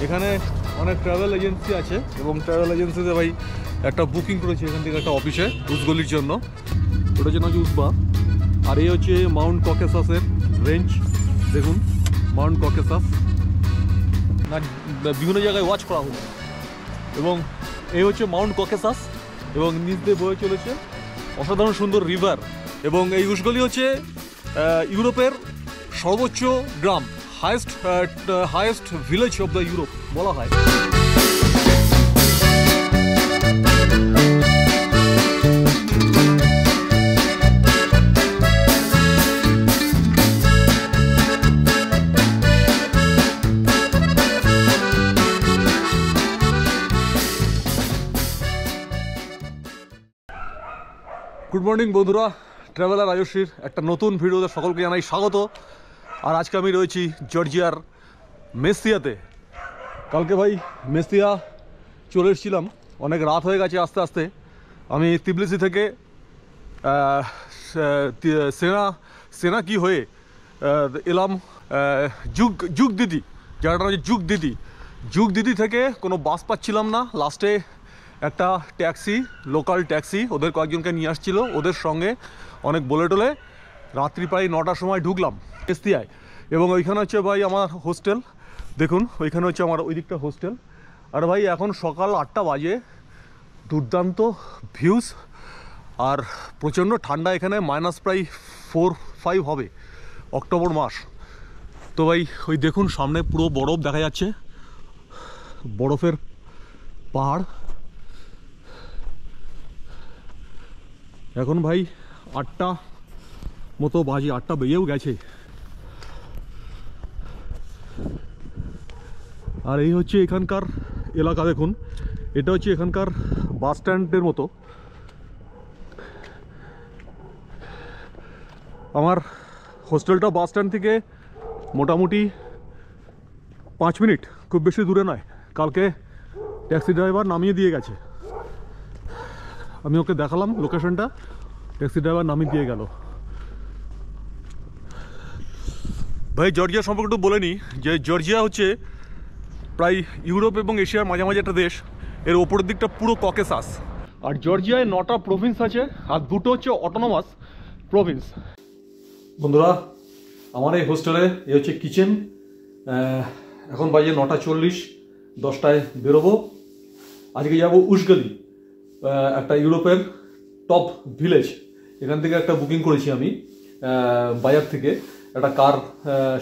এখানে অনেক travel agency আছে এবং ট্রাভেল এজেন্সিতে ভাই একটা বুকিং করেছি এখান থেকে একটা অফিসে উসগলির জন্য। ওটার জন্য হচ্ছে উসবা। আর এই হচ্ছে মাউন্ট ককেসাসের রেঞ্জ, দেখুন মাউন্ট ককেসাস না বিভিন্ন জায়গায় ওয়াচ করা হচ্ছে। এবং এই হচ্ছে মাউন্ট ককেসাস এবং নিচ দিয়ে বয়ে চলেছে অসাধারণ সুন্দর রিভার। এবং এই উসগলি হচ্ছে ইউরোপের সর্বোচ্চ গ্রাম, highest village of the Europe বলা হয়। গুড মর্নিং বন্ধুরা, ট্রাভেলার আয়ুষীর একটা নতুন ভিডিওতে সকলকে জানাই স্বাগত। আর আজকে আমি রয়েছি জর্জিয়ার মেসিয়াতে। কালকে ভাই মেসিয়া চলে এসেছিলাম, অনেক রাত হয়ে গেছে আস্তে আস্তে। আমি তিবলিসি থেকে সেনা কি হয়ে এলাম যুগ দিদি, জায়গাটা হচ্ছে যুগ দিদি থেকে কোনো বাস পাচ্ছিলাম না। লাস্টে একটা ট্যাক্সি, লোকাল ট্যাক্সি ওদের কয়েকজনকে নিয়ে আসছিলো, ওদের সঙ্গে অনেক বলে টোলে রাত্রি প্রায় 9টার সময় ঢুকলাম এসতিয়ায়। এবং ওইখানে হচ্ছে ভাই আমার হোস্টেল, দেখুন ওইখানে হচ্ছে আমার ওই দিকটা হোস্টেল। আর ভাই এখন সকাল 8টা বাজে, দুর্দান্ত ভিউজ আর প্রচণ্ড ঠান্ডা। এখানে মাইনাস প্রায় 4-5 হবে, অক্টোবর মাস। তো ভাই ওই দেখুন সামনে পুরো বরফ দেখা যাচ্ছে, বরফের পাহাড়। এখন ভাই 8টা মতো বাজে, 8টা বেজেও গেছে। আর এই হচ্ছে এখানকার এলাকা, দেখুন এটা হচ্ছে এখানকার বাস স্ট্যান্ডের মতো। আমার হোস্টেলটা বাস স্ট্যান্ড থেকে মোটামুটি 5 মিনিট, খুব বেশি দূরে নয়। কালকে ট্যাক্সি ড্রাইভার নামিয়ে দিয়ে গেছে, আমি ওকে দেখালাম লোকেশনটা, ট্যাক্সি ড্রাইভার নামিয়ে দিয়ে গেল। ভাই জর্জিয়া সম্পর্কে একটু বলে নিই যে জর্জিয়া হচ্ছে প্রায় ইউরোপ এবং এশিয়ার মাঝামাঝি একটা দেশ। এর ওপরের দিকটা পুরো ককেসাস। আর জর্জিয়ায় 9টা প্রভিন্স আছে আর 2টো হচ্ছে অটোনোমাস প্রভিন্স। বন্ধুরা আমার এই হোস্টেলে এই হচ্ছে কিচেন। এখন বাজে 9:40, 10টায় বেরোবো। আজকে যাবো উসগলি, একটা ইউরোপের টপ ভিলেজ। এখান থেকে একটা বুকিং করেছি আমি বাজার থেকে, একটা কার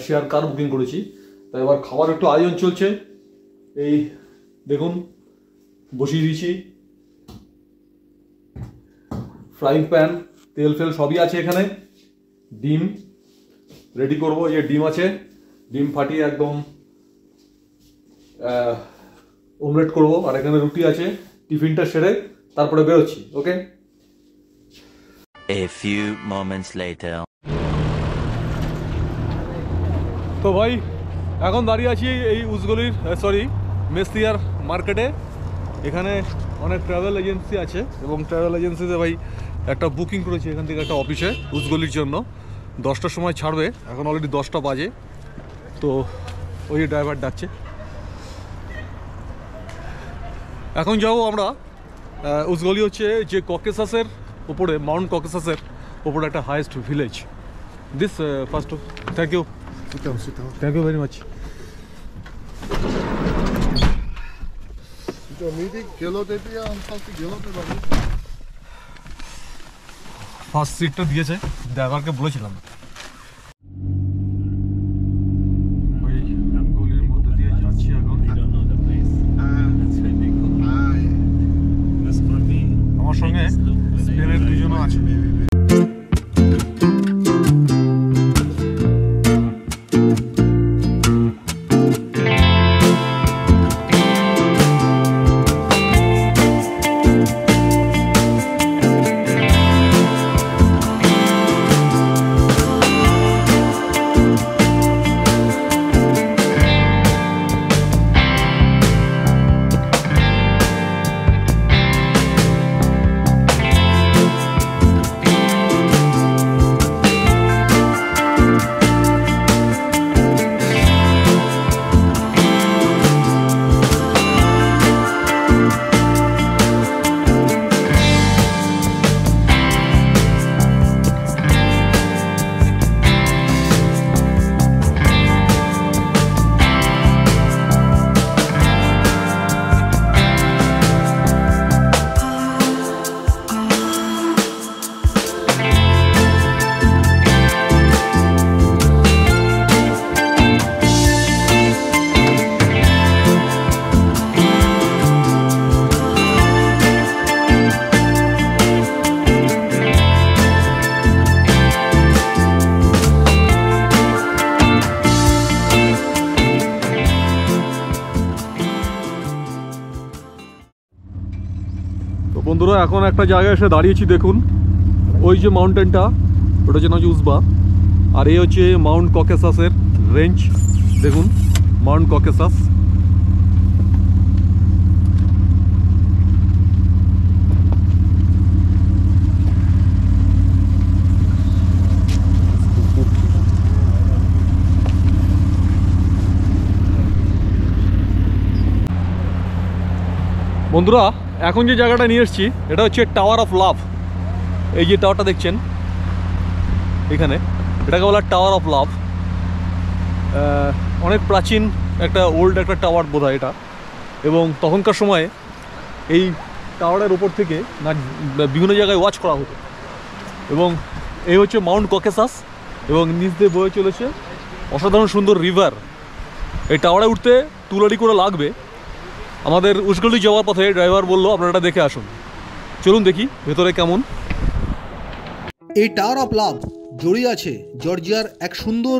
শেয়ার কার বুকিং করেছি। তাই এবার খাবার একটু আয়োজন চলছে। এই দেখুন বসিয়ে দিয়েছি, ফ্রাইং প্যান, তেল ফেল সবই আছে এখানে। ডিম রেডি করবো, এই যে ডিম আছে, ডিম ফাটিয়ে একদম অমলেট করবো। আর এখানে রুটি আছে, টিফিনটা সেরে তারপরে বেরোচ্ছি। ওকে, A few moments later. তো ভাই এখন দাঁড়িয়ে আছি এই উসগলির মেসিয়ার মার্কেটে। এখানে অনেক ট্রাভেল এজেন্সি আছে এবং ট্রাভেল এজেন্সিতে ভাই একটা বুকিং করেছি এখান থেকে একটা অফিসে উসগলির জন্য। 10টার সময় ছাড়বে, এখন অলরেডি 10টা বাজে। তো ওই ড্রাইভার ডাকছে, এখন যাবো আমরা। উসগলি হচ্ছে যে ককেসাসের উপরে, মাউন্ট ককেসাসের উপরে একটা highest village. This first thank you, thank you very much. First সিটটা দিয়েছে, ড্রাইভারকে বলেছিলাম। মধ্যে দিয়ে যাচ্ছি এখন। আমার সঙ্গে স্পেনের 2জনও আছে। বন্ধুরা এখন একটা জায়গায় এসে দাঁড়িয়েছি, দেখুন ওই যে মাউন্টেনটা, ওটা হচ্ছে উজবা, আর এই হচ্ছে মাউন্ট ককেসাসের রেঞ্জ। দেখুন মাউন্ট ককেসাস। বন্ধুরা এখন যে জায়গাটা নিয়ে এসেছি এটা হচ্ছে টাওয়ার অফ লাভ। এই যে টাওয়ারটা দেখছেন এখানে, এটাকে বলা টাওয়ার অফ লাভ। অনেক প্রাচীন একটা ওল্ড একটা টাওয়ার বোধ হয় এটা, এবং তখনকার সময়ে এই টাওয়ারের উপর থেকে না বিভিন্ন জায়গায় ওয়াচ করা হতো। এবং এই হচ্ছে মাউন্ট ককেসাস, এবং নিচ দিয়ে বয়ে চলেছে অসাধারণ সুন্দর রিভার। এই টাওয়ারে উঠতে তুলারি করে লাগবে। আমাদের উসগলি যাওয়ার পথে ড্রাইভার বললো আপনারা এটা দেখে আসুন। চলুন দেখি ভেতরে কেমন। এই টাওয়ার অফ লাভ জড়িয়ে আছে জর্জিয়ার এক সুন্দর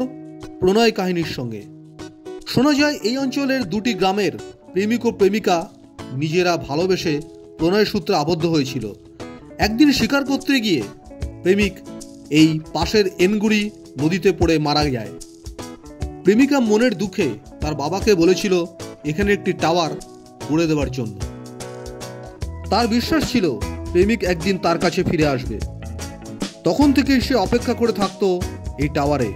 প্রণয় কাহিনীর সঙ্গে। শোনা যায় এই অঞ্চলের দুটি গ্রামের প্রেমিক ও প্রেমিকা নিজেরা ভালোবেসে প্রণয় সূত্রে আবদ্ধ হয়েছিল। একদিন শিকার করতে গিয়ে প্রেমিক এই পাশের এনগুড়ি নদীতে পড়ে মারা যায়। প্রেমিকা মনের দুঃখে তার বাবাকে বলেছিল এখানে একটি টাওয়ার গড়ে দেওয়ার জন্য। তার বিশ্বাস ছিল প্রেমিক একদিন তার কাছে ফিরে আসবে। তখন থেকেই সে অপেক্ষা করে থাকতো এই টাওয়ারে,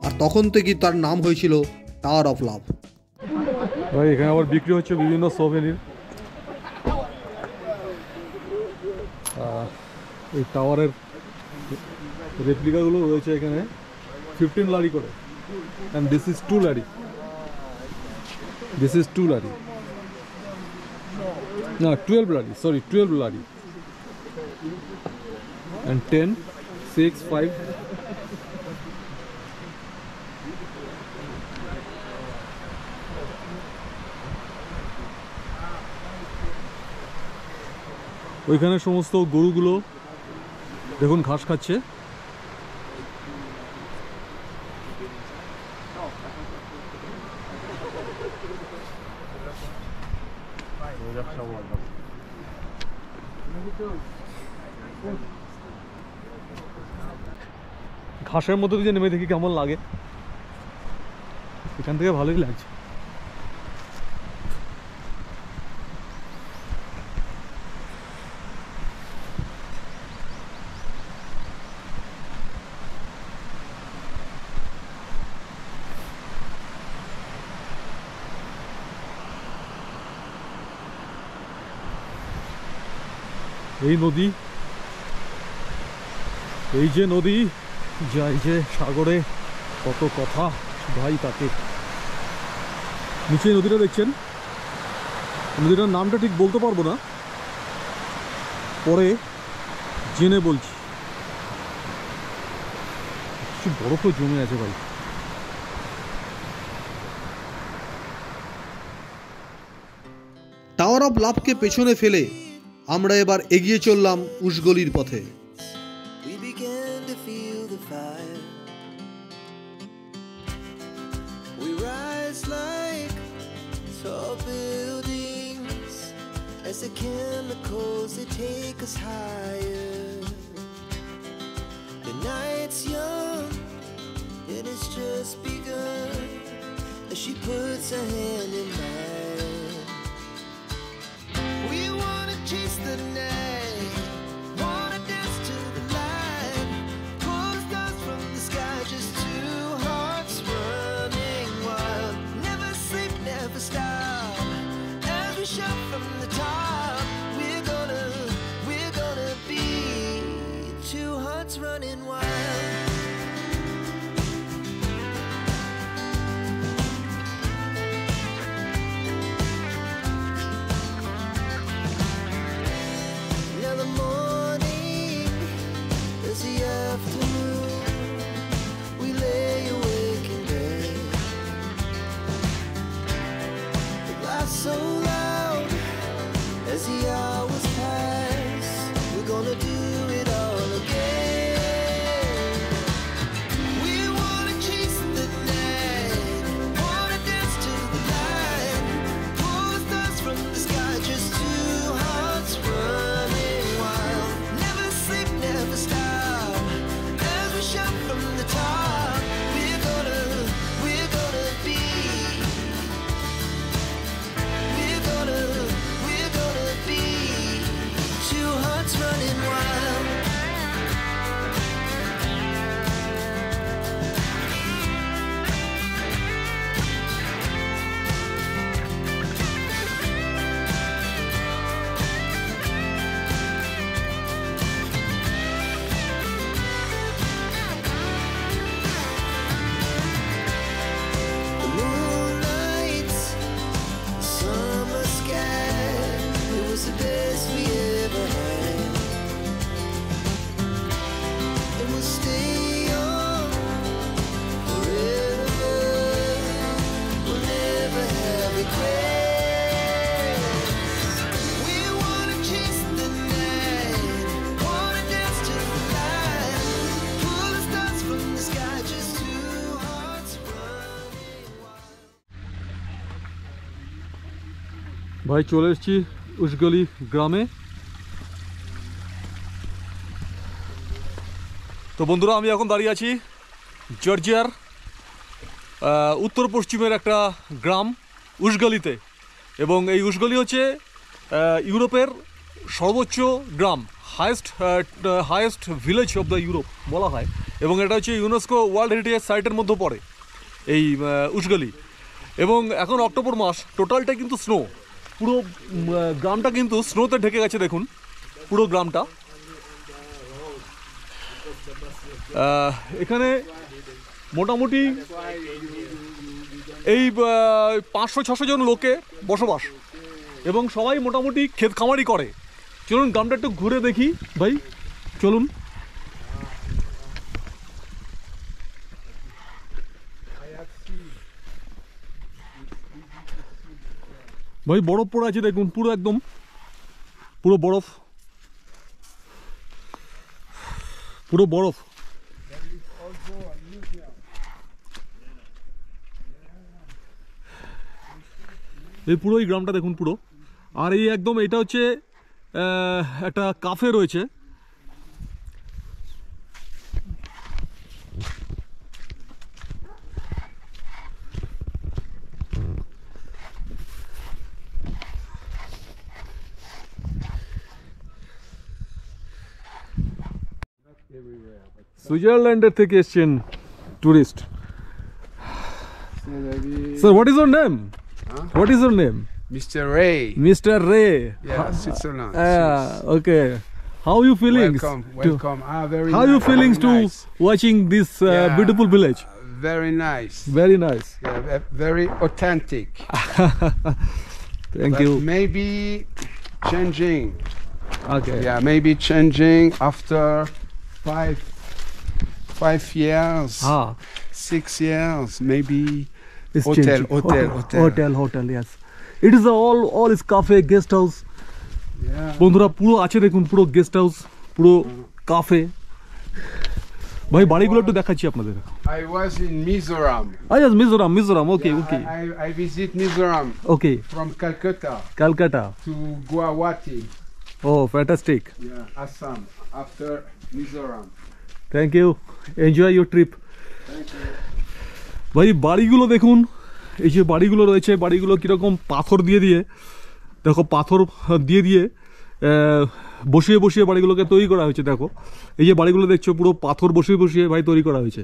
আর তখন থেকেই তার নাম হয়েছিল টাওয়ার অফ লাভ। ভাই এখানে আবার বিক্রি হচ্ছে বিভিন্ন সোভেনির। এই টাওয়ারের রেপ্লিকাগুলো রয়েছে এখানে 15 লারি করে, and this is 2 lari, this is 2 lari, না 12 লারি, সরি 12 লারি, and 10, 6, 5. ওইখানে সমস্ত গরুগুলো দেখুন ঘাস খাচ্ছে। ঘাসের মধ্যে দিয়ে নেমে দেখি কেমন লাগে। এখান থেকে ভালোই লাগছে। এই নদী, এই যে নদী যাই যে সাগরে, কত কথা ভাই তাকে। নিচে নদীটা দেখছেন, নদীটার নামটা ঠিক বলতে পারবো না, পরে জেনে বলছি। কিছু বরফও জমে আছে ভাই। টাওয়ার অফ লাভকে পেছনে ফেলে আমরা এবার এগিয়ে চললাম উসগলির পথে। As the chemicals they take us higher. The night's young and it's just begun. As she puts her hand in mine, we wanna chase the night, wanna dance to the light, pull the stars from the sky, just two hearts running wild. Never sleep, never stop, as we shout from the top. Running wild. Now the morning is the afternoon. We lay awake in bed. The laughs so loud as the hours pass. We're gonna do it all again. From the sky, just two hearts running. ভাই চলে এসেছি উসগলি গ্রামে। তো বন্ধুরা, আমি এখন দাঁড়িয়ে আছি জর্জিয়ার উত্তর পশ্চিমের একটা গ্রাম উসগলিতে, এবং এই উসগলি হচ্ছে ইউরোপের সর্বোচ্চ গ্রাম, highest village of the Europe বলা হয়, এবং এটা হচ্ছে ইউনেস্কো ওয়ার্ল্ড হেরিটেজ সাইটের মধ্যে পড়ে এই উসগলি। এবং এখন অক্টোবর মাস, টোটালটা কিন্তু স্নো, পুরো গ্রামটা কিন্তু স্নোতে ঢেকে গেছে। দেখুন পুরো গ্রামটা। এখানে মোটামুটি এই 500-600 জন লোকে বসবাস, এবং সবাই মোটামুটি ক্ষেত খামারি করে। চলুন গ্রামটা একটু ঘুরে দেখি ভাই, চলুন। ভাই বরফ পড়ে আছে দেখুন, পুরো একদম পুরো বরফ, পুরো বরফ। এই পুরো এই গ্রামটা দেখুন পুরো। আর এই একদম এটা হচ্ছে একটা কাফে রয়েছে। সুইজারল্যান্ডের থেকে এসেছেন tourist. Sir, what is your name? What is your name? Mr. Ray. Mr. Ray. Yeah, Switzerland. Okay. How are you feeling? Welcome. Very How are you nice, feeling very to nice. watching this Yeah, beautiful village? Very nice. Very nice. Yeah, very authentic. Thank But you. maybe changing. Okay. Yeah, maybe changing after five years, Ah, 6 years, maybe. it's Hotel, changing. hotel. Hotel. Yes. It is all is cafe, guest house. Yeah. বন্ধুরা পুরো আছে দেখুন, পুরো guest house, পুরো cafe. ভাই বাড়িগুলো একটু দেখাচ্ছি আপনাদের। I was in Mizoram. Yes, Mizoram. Okay. I visit Mizoram Okay. from Calcutta Calcutta. to Guwahati. Oh, fantastic. Yeah, Assam after Mizoram. Thank you. Enjoy your trip. Thank you. ভাই বাড়িগুলো দেখুন, এই যে বাড়িগুলো রয়েছে, বাড়িগুলো কীরকম পাথর দিয়ে দেখো, পাথর দিয়ে বসিয়ে বাড়িগুলোকে তৈরি করা হয়েছে। দেখো এই যে বাড়িগুলো দেখছো, পুরো পাথর বসিয়ে ভাই তৈরি করা হয়েছে।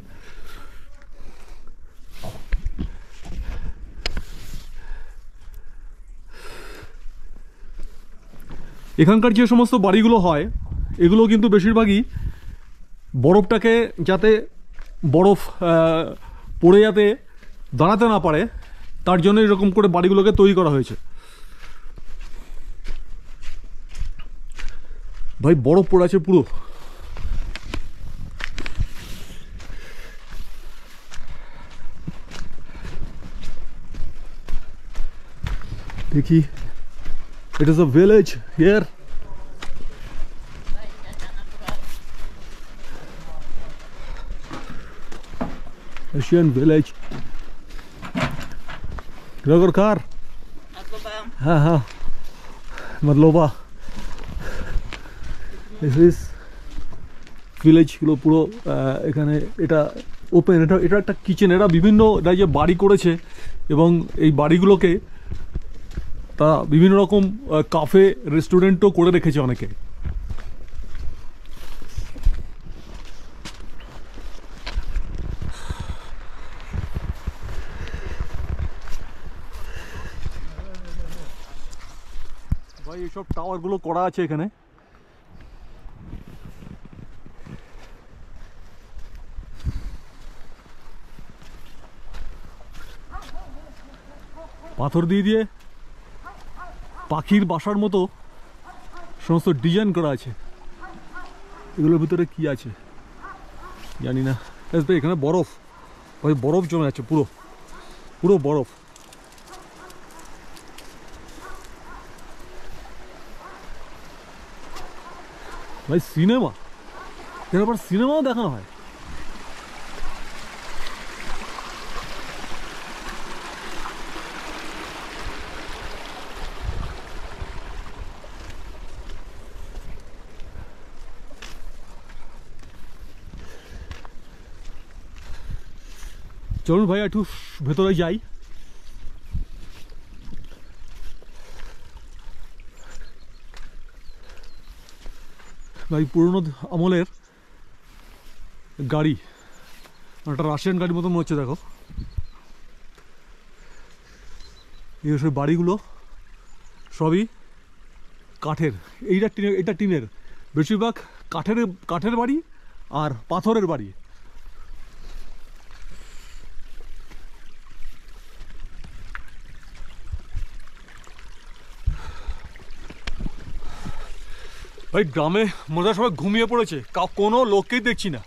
এখানকার যে সমস্ত বাড়িগুলো হয়, এগুলো কিন্তু বেশিরভাগই বরফটাকে, যাতে বরফ পড়ে যাতে দাঁড়াতে না পারে, তার জন্য এরকম করে বাড়িগুলোকে তৈরি করা হয়েছে। ভাই বরফ পড়ে আছে পুরো। দেখি, it is a village here. Asian village. Gregor car. हाँ मतलोबा। This is village গুলো পুরো এখানে এটা ওপেন, এটা একটা কিচেন। এরা বিভিন্ন যে বাড়ি করেছে, এবং এই বাড়িগুলোকে তারা বিভিন্ন রকম কাফে, রেস্টুরেন্টও করে রেখেছে অনেকে। ভাই এইসব টাওয়ারগুলো করা আছে এখানে। পাথর দিয়ে পাখির বাসার মতো সমস্ত ডিজাইন করা আছে। এগুলোর ভিতরে কি আছে জানি না। ভাই এখানে বরফ, ভাই বরফ জমে আছে, পুরো বরফ। ভাই সিনেমা, এর আবার সিনেমাও দেখানো হয়। চলুন ভাই একটু ভেতরে যাই। ভাই পুরনো আমলের গাড়ি, একটা রাশিয়ান গাড়ির মতো মনে হচ্ছে। দেখো এই সব বাড়িগুলো সবই কাঠের, এইটা টিনের, বেশিরভাগ কাঠের বাড়ি আর পাথরের বাড়ি। ভাই গ্রামে মনে হয় সবাই ঘুমিয়ে পড়েছে, কোনো লোককেই দেখছি না।